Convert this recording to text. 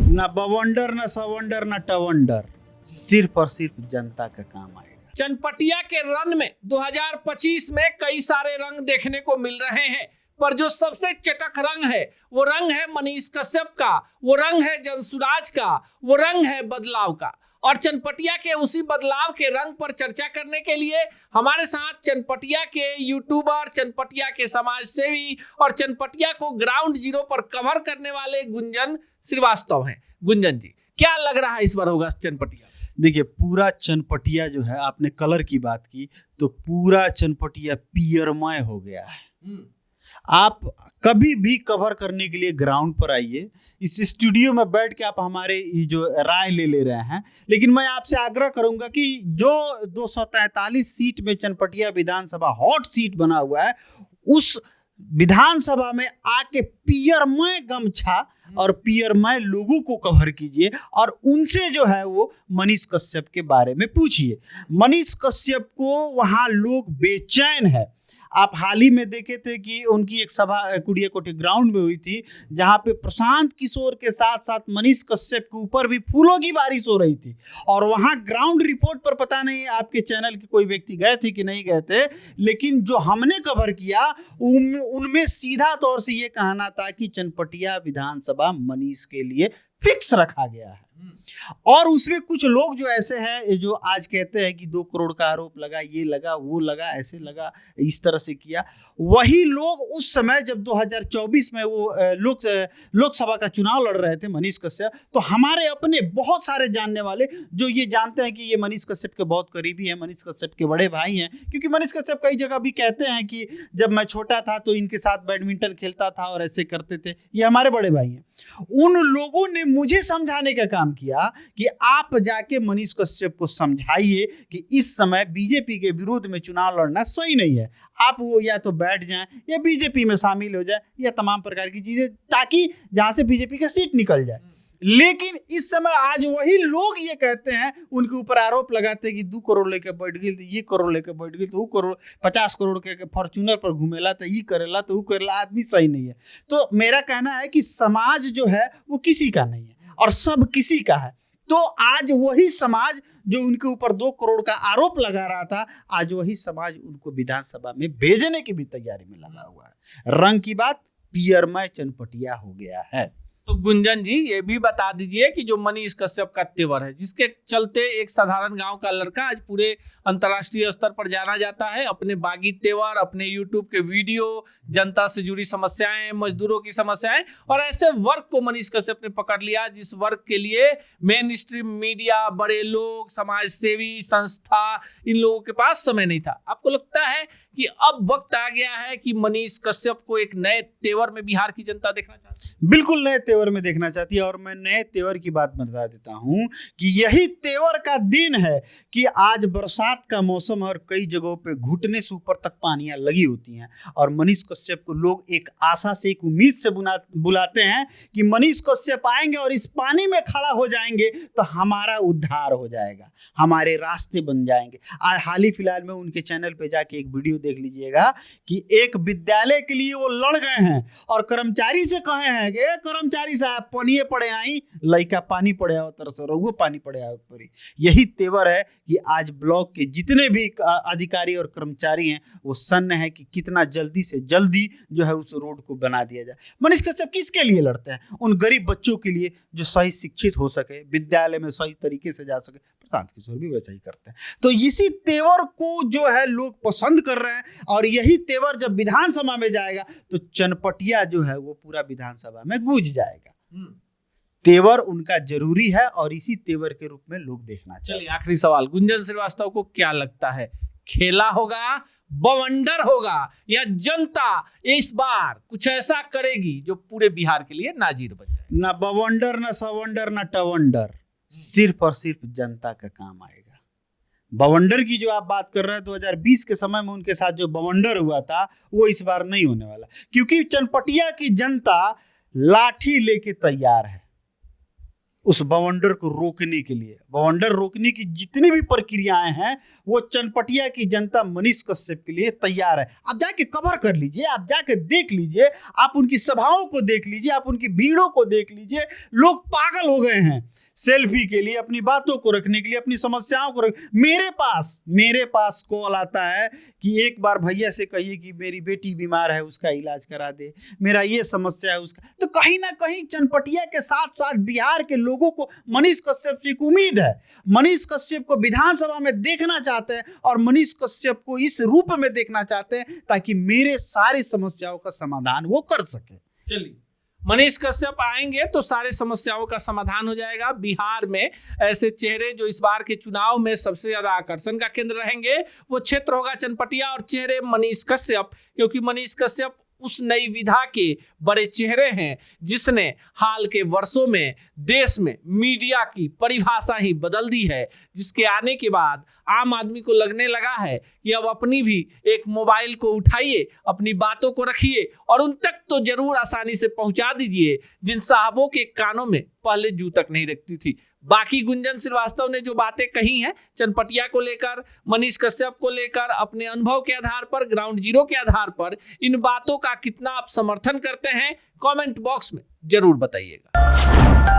ना बवंडर, ना सवंडर, ना टवंडर, सिर्फ और सिर्फ जनता का काम आएगा। चनपटिया के रन में 2025 में कई सारे रंग देखने को मिल रहे हैं, पर जो सबसे चटक रंग है वो रंग है मनीष कश्यप का, वो रंग है जनसुराज का, वो रंग है बदलाव का। और चनपटिया के उसी बदलाव के रंग पर चर्चा करने के लिए हमारे साथ चनपटिया के यूट्यूबर, चनपटिया के समाज सेवी और चनपटिया को ग्राउंड जीरो पर कवर करने वाले गुंजन श्रीवास्तव हैं। गुंजन जी, क्या लग रहा है इस बार होगा चनपटिया? देखिए, पूरा चनपटिया जो है, आपने कलर की बात की तो पूरा चनपटिया पियरमय हो गया है। आप कभी भी कवर करने के लिए ग्राउंड पर आइए, इस स्टूडियो में बैठ के आप हमारे ये जो राय ले रहे हैं, लेकिन मैं आपसे आग्रह करूंगा कि जो 243 सीट में चनपटिया विधानसभा हॉट सीट बना हुआ है, उस विधानसभा में आके पियरमय गमछा और पियरमय लोगों को कवर कीजिए और उनसे जो है वो मनीष कश्यप के बारे में पूछिए। मनीष कश्यप को वहां लोग बेचैन है। आप हाल ही में देखे थे कि उनकी एक सभा कुड़िया कोठी ग्राउंड में हुई थी, जहां पे प्रशांत किशोर के साथ साथ मनीष कश्यप के ऊपर भी फूलों की बारिश हो रही थी। और वहां ग्राउंड रिपोर्ट पर पता नहीं आपके चैनल के कोई व्यक्ति गए थे कि नहीं गए थे, लेकिन जो हमने कवर किया उनमें सीधा तौर से ये कहना था कि चनपटिया विधानसभा मनीष के लिए फिक्स रखा गया है। और उसमें कुछ लोग जो ऐसे हैं जो आज कहते हैं कि 2 करोड़ का आरोप लगा, ये लगा, वो लगा, ऐसे लगा, इस तरह से किया, वही लोग उस समय जब 2024 में वो लोकसभा का चुनाव लड़ रहे थे मनीष कश्यप, तो हमारे अपने बहुत सारे जानने वाले जो ये जानते हैं कि ये मनीष कश्यप के बहुत करीबी हैं, मनीष कश्यप के बड़े भाई हैं, क्योंकि मनीष कश्यप कई जगह भी कहते हैं कि जब मैं छोटा था तो इनके साथ बैडमिंटन खेलता था और ऐसे करते थे, ये हमारे बड़े भाई हैं। उन लोगों ने मुझे समझाने का काम किया कि आप जाके मनीष कश्यप को समझाइए कि इस समय बीजेपी के विरोध में चुनाव लड़ना सही नहीं है, आप वो या तो बैठ जाएं या बीजेपी में शामिल हो जाए या तमाम प्रकार की चीजें, ताकि जहां से बीजेपी का सीट निकल जाए। लेकिन इस समय आज वही लोग ये कहते हैं, उनके ऊपर आरोप लगाते हैं कि 2 करोड़ लेके बैठ गई, ये करोड़ लेके बैठ गई, तो 50 करोड़ के फॉर्च्यूनर पर घूमेला, तो ये करेला, तो वो करेला, आदमी सही नहीं है। तो मेरा कहना है कि समाज जो है वो किसी का नहीं है और सब किसी का है। तो आज वही समाज जो उनके ऊपर 2 करोड़ का आरोप लगा रहा था, आज वही समाज उनको विधानसभा में भेजने की भी तैयारी में लगा हुआ है। रंग की बात, पियरमय चनपटिया हो गया है। तो गुंजन जी, ये भी बता दीजिए कि जो मनीष कश्यप का तेवर है, जिसके चलते एक साधारण गांव का लड़का आज पूरे अंतर्राष्ट्रीय स्तर पर जाना जाता है, अपने बागी तेवर, अपने यूट्यूब के वीडियो, जनता से जुड़ी समस्याएं, मजदूरों की समस्याएं, और ऐसे वर्ग को मनीष कश्यप ने पकड़ लिया जिस वर्ग के लिए मेन स्ट्रीम मीडिया, बड़े लोग, समाज सेवी संस्था, इन लोगों के पास समय नहीं था। आपको लगता है कि अब वक्त आ गया है कि मनीष कश्यप को एक नए तेवर में बिहार की जनता देखना चाहती है? बिल्कुल नए तेवर में देखना चाहती है। और मैं नए तेवर की बात बता देता हूं कि यही तेवर का दिन है कि आज बरसात का मौसम है और कई जगहों पे घुटने से ऊपर तक पानियां लगी होती हैं, और मनीष कश्यप को लोग एक आशा से, एक उम्मीद से बुलाते हैं कि मनीष कश्यप आएंगे और इस पानी में खड़ा हो जाएंगे तो हमारा उद्धार हो जाएगा, हमारे रास्ते बन जाएंगे। आज हाल ही फिलहाल में उनके चैनल पे जाके एक वीडियो देख लीजिएगा कि एक विद्यालय के लिए वो लड़ गए हैं और कर्मचारी से कहे हैं कि कर्मचारी साहब पानी पड़े आई, लड़का पानी पड़े आओ, तरस रहुओ पानी पड़े आओ परी। यही तेवर है कि आज ब्लॉक के जितने भी अधिकारी और कर्मचारी हैं वो सन्न है कि कितना जल्दी से जल्दी जो है उस रोड को बना दिया जाए। मनीष कश्यप किसके लिए लड़ते हैं? उन गरीब बच्चों के लिए जो सही शिक्षित हो सके, विद्यालय में सही तरीके से जा सके। प्रशांत किशोर भी वैसा ही करते हैं। तो इसी तेवर को जो है लोग पसंद कर रहे हैं, और यही तेवर जब विधानसभा में जाएगा तो चनपटिया जो है वो पूरा विधानसभा में गूंज जाएगा। तेवर उनका जरूरी है और इसी तेवर के रूप में लोग देखना चाहिए। चलिए, आखिरी सवाल, गुंजन श्रीवास्तव को क्या लगता है, खेला होगा, बवंडर होगा, या जनता इस बार कुछ ऐसा करेगी जो पूरे बिहार के लिए नाजीर बन जाए? ना बवंडर, ना सवंडर, ना टवंडर, सिर्फ और सिर्फ जनता का काम आएगा। बवंडर की जो आप बात कर रहे हैं, 2020 के समय में उनके साथ जो बवंडर हुआ था वो इस बार नहीं होने वाला, क्योंकि चनपटिया की जनता लाठी लेके तैयार है। उस बवंडर को रोकने के लिए। बवंडर रोकने की जितनी भी प्रक्रियाएं हैं वो चनपटिया की जनता मनीष कश्यप के लिए तैयार है। आप जाके कवर कर लीजिए, आप जाके देख लीजिए, आप उनकी सभाओं को देख लीजिए, आप उनकी भीड़ों को देख लीजिए। लोग पागल हो गए हैं सेल्फी के लिए, अपनी बातों को रखने के लिए, अपनी समस्याओं को मेरे पास कॉल आता है कि एक बार भैया से कहिए कि मेरी बेटी बीमार है, उसका इलाज करा दे, मेरा ये समस्या है उसका। तो कहीं ना कहीं चनपटिया के साथ साथ बिहार के लोगों को मनीष कश्यप से एक उम्मीद है। मनीष कश्यप को विधानसभा में देखना चाहते हैं और मनीष कश्यप को इस रूप में देखना चाहते हैं ताकि मेरे सारी समस्याओं का समाधान वो कर सके। चलिए, मनीष कश्यप आएंगे तो सारे समस्याओं का समाधान हो जाएगा। बिहार में ऐसे चेहरे जो इस बार के चुनाव में सबसे ज्यादा आकर्षण का केंद्र रहेंगे वो क्षेत्र होगा चनपटिया, और चेहरे मनीष कश्यप, क्योंकि मनीष कश्यप उस नई विधा के बड़े चेहरे हैं जिसने हाल के वर्षों में देश में मीडिया की परिभाषा ही बदल दी है, जिसके आने के बाद आम आदमी को लगने लगा है कि अब अपनी भी एक मोबाइल को उठाइए, अपनी बातों को रखिए और उन तक तो जरूर आसानी से पहुंचा दीजिए जिन साहबों के कानों में पहले जू तक नहीं रखती थी। बाकी गुंजन श्रीवास्तव ने जो बातें कही हैं चनपटिया को लेकर, मनीष कश्यप को लेकर, अपने अनुभव के आधार पर, ग्राउंड जीरो के आधार पर, इन बातों का कितना आप समर्थन करते हैं कमेंट बॉक्स में जरूर बताइएगा।